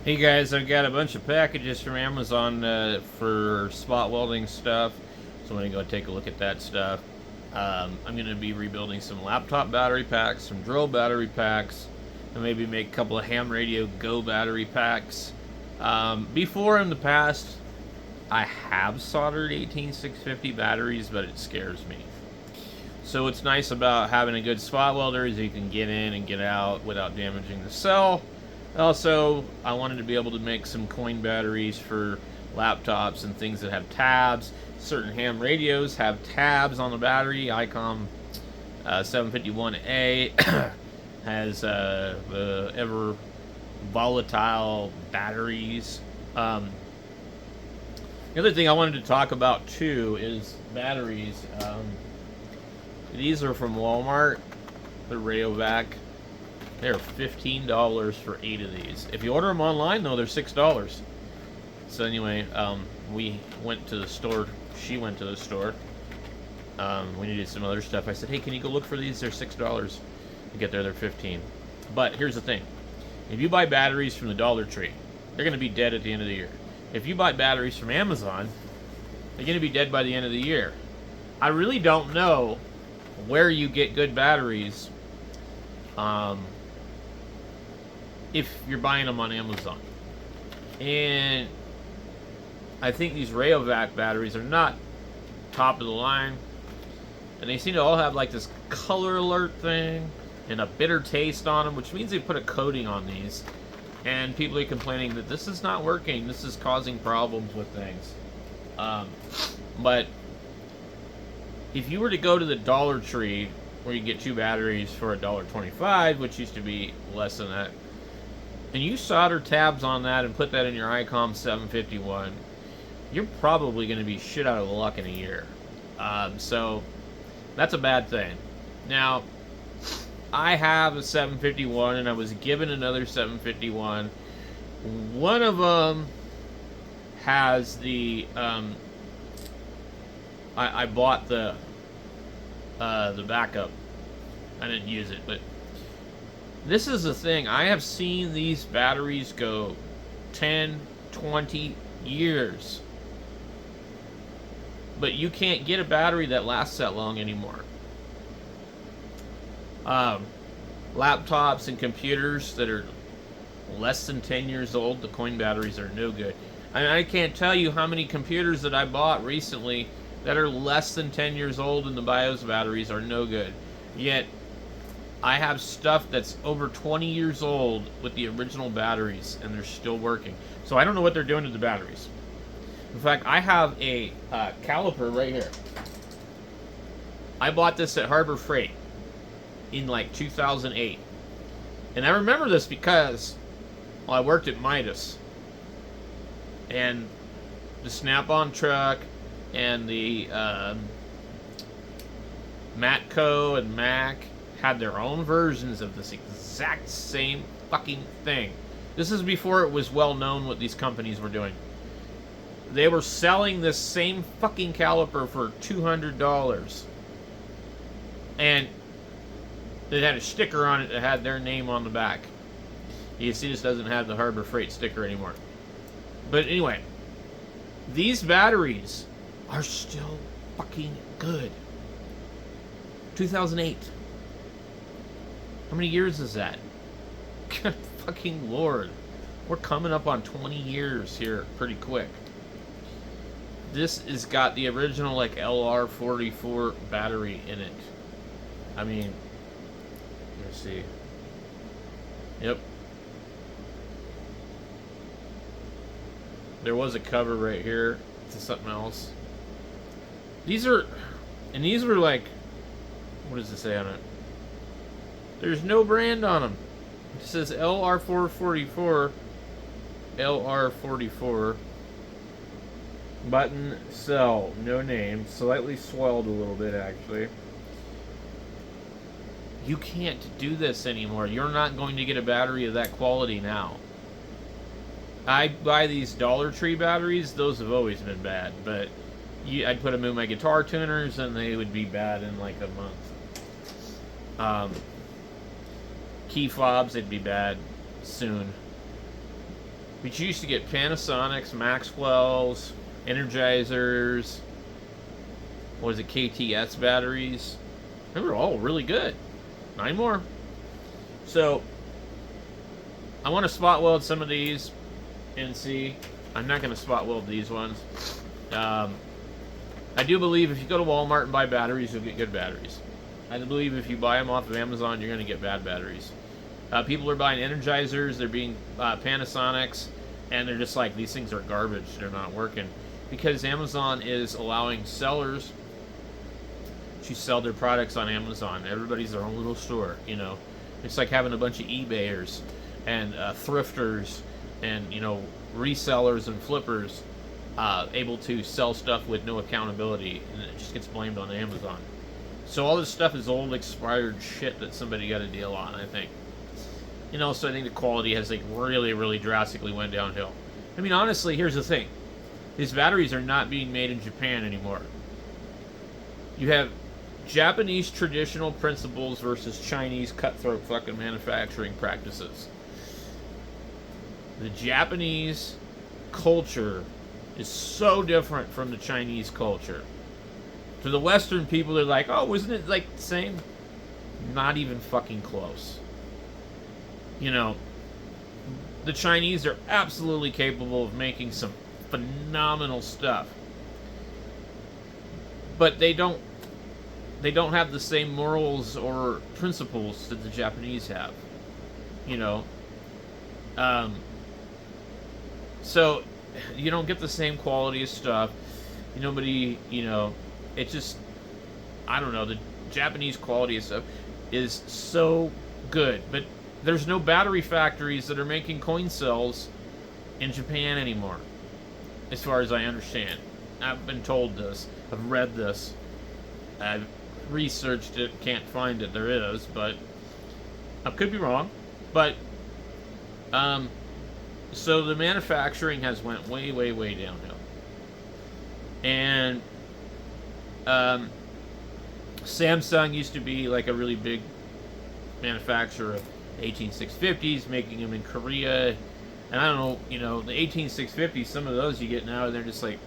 Hey guys, I've got a bunch of packages from Amazon for spot welding stuff, so I'm gonna go take a look at that stuff. I'm gonna be rebuilding some laptop battery packs, some drill battery packs, and maybe make a couple of ham radio go battery packs. Before in the past, I have soldered 18650 batteries, but it scares me. So what's nice about having a good spot welder is you can get in and get out without damaging the cell. Also, I wanted to be able to make some coin batteries for laptops and things that have tabs. Certain ham radios have tabs on the battery. ICOM 751A has the ever volatile batteries. The other thing I wanted to talk about too is batteries. These are from Walmart. They're Rayovac. They're $15 for 8 of these. If you order them online, though, they're $6. So anyway, we went to the store. She went to the store. We needed some other stuff. I said, "Hey, can you go look for these? They're $6." You get there, they're 15. But here's the thing: if you buy batteries from the Dollar Tree, they're going to be dead at the end of the year. If you buy batteries from Amazon, they're going to be dead by the end of the year. I really don't know where you get good batteries. If you're buying them on Amazon. And I think these Rayovac batteries are not top of the line. And they seem to all have like this color alert thing and a bitter taste on them, which means they put a coating on these. And people are complaining that this is not working. This is causing problems with things. But if you were to go to the Dollar Tree, where you get 2 batteries for $1.25, which used to be less than that, and you solder tabs on that and put that in your ICOM 751, you're probably going to be shit out of luck in a year. So that's a bad thing. Now, I have a 751 and I was given another 751. One of them has the I bought the backup. I didn't use it, but this is the thing. I have seen these batteries go 10, 20 years. But you can't get a battery that lasts that long anymore. Laptops and computers that are less than 10 years old, the coin batteries are no good. I can't tell you how many computers that I bought recently that are less than 10 years old and the BIOS batteries are no good. Yet, I have stuff that's over 20 years old with the original batteries and they're still working. So I don't know what they're doing to the batteries. In fact, I have a caliper right here. I bought this at Harbor Freight in like 2008. And I remember this because, well, I worked at Midas. And the Snap-on truck and the Matco and Mac had their own versions of this exact same fucking thing. This is before it was well known what these companies were doing. They were selling this same fucking caliper for $200. And it had a sticker on it that had their name on the back. You see, this doesn't have the Harbor Freight sticker anymore. But anyway, these batteries are still fucking good. 2008. How many years is that? Good fucking lord. We're coming up on 20 years here pretty quick. This has got the original like LR44 battery in it. I mean, let's see. Yep. There was a cover right here to something else. These are, and these were like, what does it say on it? There's no brand on them. It says LR444, LR44, button, cell, no name, slightly swelled a little bit actually. You can't do this anymore. You're not going to get a battery of that quality now. I buy these Dollar Tree batteries. Those have always been bad, but I'd put them in my guitar tuners and they would be bad in like a month. Key fobs, they'd be bad soon. But you used to get Panasonics, Maxwell's, Energizers, what was it, KTS batteries. They were all really good. 9 more. So, I want to spot weld some of these and see. I'm not going to spot weld these ones. I do believe if you go to Walmart and buy batteries, you'll get good batteries. I believe if you buy them off of Amazon, you're going to get bad batteries. People are buying Energizers, they're being Panasonics, and they're just like, these things are garbage, they're not working. Because Amazon is allowing sellers to sell their products on Amazon. Everybody's their own little store, you know. It's like having a bunch of eBayers and thrifters and, you know, resellers and flippers able to sell stuff with no accountability, and it just gets blamed on Amazon. So all this stuff is old, expired shit that somebody got a deal on, I think. You know, so I think the quality has, like, really, really drastically went downhill. I mean, honestly, here's the thing. These batteries are not being made in Japan anymore. You have Japanese traditional principles versus Chinese cutthroat fucking manufacturing practices. The Japanese culture is so different from the Chinese culture. To the Western people, they're like, oh, isn't it like the same? Not even fucking close. You know, the Chinese are absolutely capable of making some phenomenal stuff. But they don't have the same morals or principles that the Japanese have. You know? So you don't get the same quality of stuff. Nobody, you know, it just, I don't know, the Japanese quality of stuff is so good. But there's no battery factories that are making coin cells in Japan anymore, as far as I understand. I've been told this. I've read this. I've researched it. Can't find it. There is, but I could be wrong. But so the manufacturing has went way, way, way downhill. And Samsung used to be like a really big manufacturer of 18650s, making them in Korea. And I don't know, you know, the 18650s, some of those you get now, and they're just like,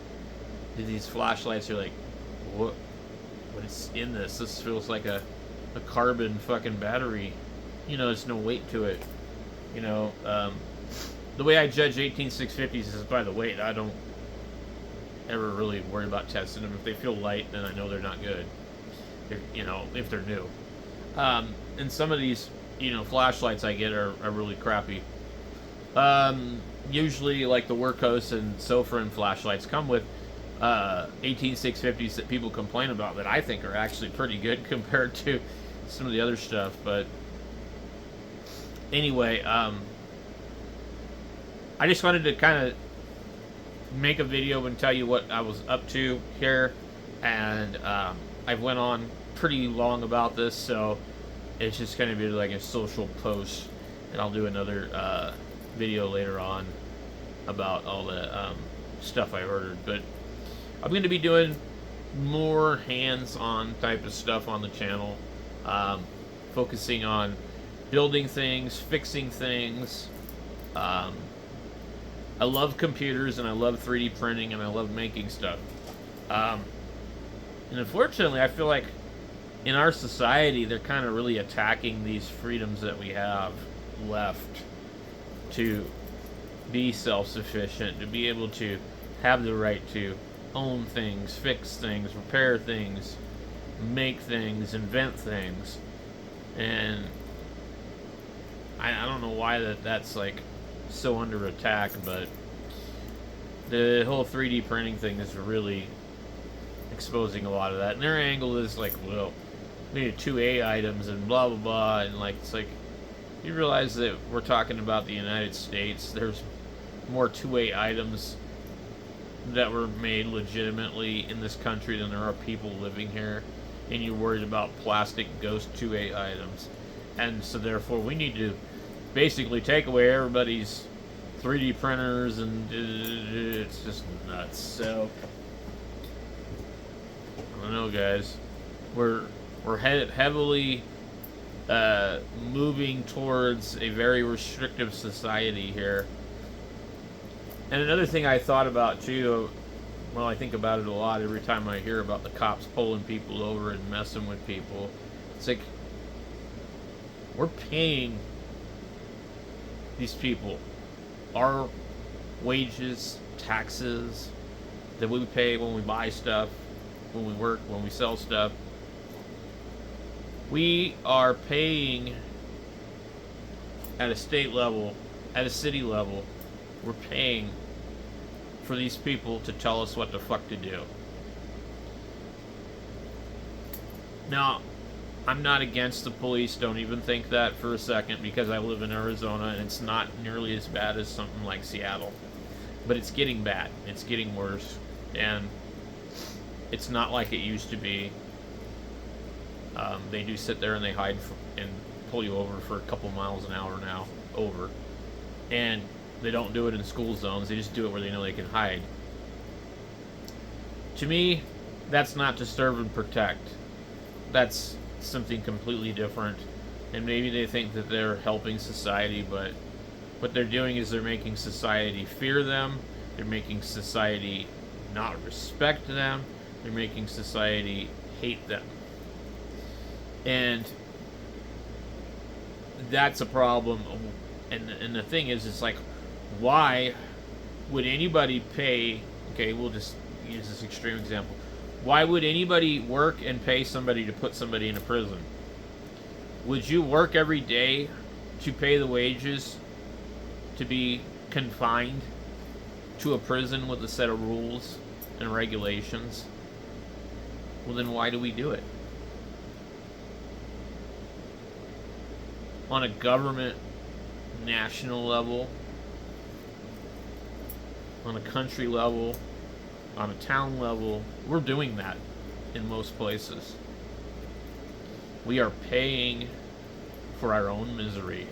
these flashlights are like, what is in this? This feels like a carbon fucking battery. You know, there's no weight to it. You know, the way I judge 18650s is by the weight. I don't ever really worry about testing them. If they feel light, then I know they're not good. You know, if they're new. And some of these, you know, flashlights I get are really crappy. Usually, like the Workhorse and Sofrin flashlights come with 18650s that people complain about that I think are actually pretty good compared to some of the other stuff. But anyway, I just wanted to kind of make a video and tell you what I was up to here, and I've went on pretty long about this, so it's just going to be like a social post, and I'll do another video later on about all the stuff I ordered. But I'm going to be doing more hands-on type of stuff on the channel, focusing on building things, fixing things. I love computers, and I love 3D printing, and I love making stuff. And unfortunately, I feel like in our society, they're kind of really attacking these freedoms that we have left to be self-sufficient, to be able to have the right to own things, fix things, repair things, make things, invent things. And I don't know why that's like so under attack, but the whole 3D printing thing is really exposing a lot of that. And their angle is like, well, we need 2A items and blah blah blah, and like, it's like, you realize that we're talking about the United States. There's more 2A items that were made legitimately in this country than there are people living here, and you're worried about plastic ghost 2A items. And so therefore we need to basically take away everybody's 3D printers, and it's just nuts. So I don't know, guys. We're heavily moving towards a very restrictive society here, And another thing I thought about too, well, I think about it a lot every time I hear about the cops pulling people over and messing with people. It's like, we're paying these people our wages, taxes that we pay when we buy stuff, when we work, when we sell stuff. We are paying at a state level, at a city level, we're paying for these people to tell us what the fuck to do. Now, I'm not against the police, don't even think that for a second, because I live in Arizona and it's not nearly as bad as something like Seattle. But it's getting bad. It's getting worse. And it's not like it used to be. They do sit there and they hide and pull you over for a couple miles an hour now, over. And they don't do it in school zones. They just do it where they know they can hide. To me, that's not to serve and protect. That's something completely different. And maybe they think that they're helping society, but what they're doing is they're making society fear them. They're making society not respect them. They're making society hate them. And that's a problem. And the thing is, it's like, why would anybody pay? Okay, we'll just use this extreme example. Why would anybody work and pay somebody to put somebody in a prison? Would you work every day to pay the wages to be confined to a prison with a set of rules and regulations? Well, then why do we do it? On a government, national level, on a country level, on a town level, we're doing that in most places. We are paying for our own misery.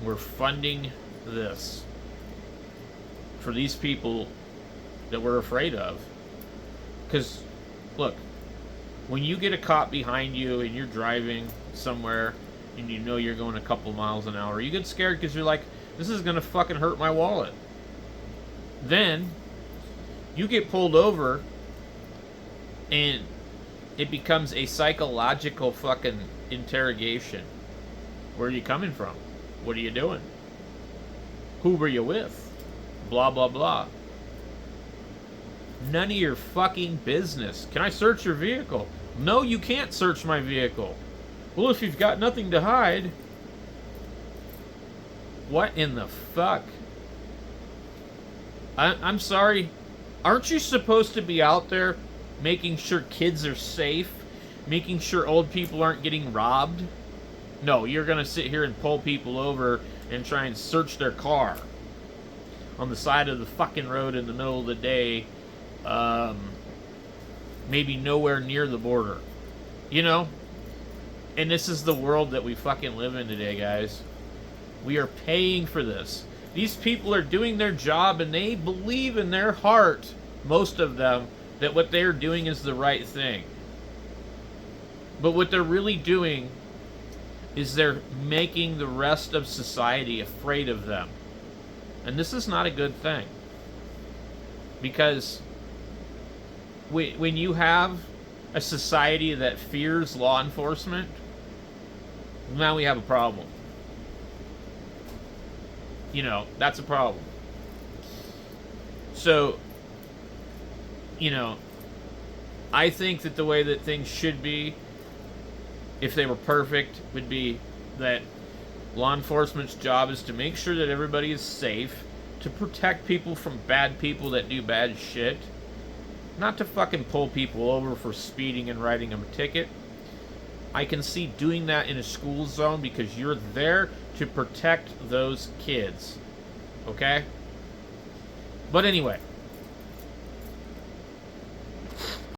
We're funding this for these people that we're afraid of. Because, look, when you get a cop behind you and you're driving somewhere and you know you're going a couple miles an hour, you get scared because you're like, this is going to fucking hurt my wallet. Then you get pulled over and it becomes a psychological fucking interrogation. Where are you coming from? What are you doing? Who were you with? Blah, blah, blah. None of your fucking business. Can I search your vehicle? No, you can't search my vehicle. Well, if you've got nothing to hide. What in the fuck? I'm sorry. Aren't you supposed to be out there making sure kids are safe? Making sure old people aren't getting robbed? No, you're going to sit here and pull people over and try and search their car on the side of the fucking road in the middle of the day, maybe nowhere near the border. You know? And this is the world that we fucking live in today, guys. We are paying for this. These people are doing their job and they believe in their heart, most of them, that what they're doing is the right thing. But what they're really doing is they're making the rest of society afraid of them. And this is not a good thing. Because when you have a society that fears law enforcement, now we have a problem. You know, that's a problem. So, you know, I think that the way that things should be, if they were perfect, would be that law enforcement's job is to make sure that everybody is safe, to protect people from bad people that do bad shit, not to fucking pull people over for speeding and writing them a ticket. I can see doing that in a school zone because you're there to protect those kids. Okay? But anyway,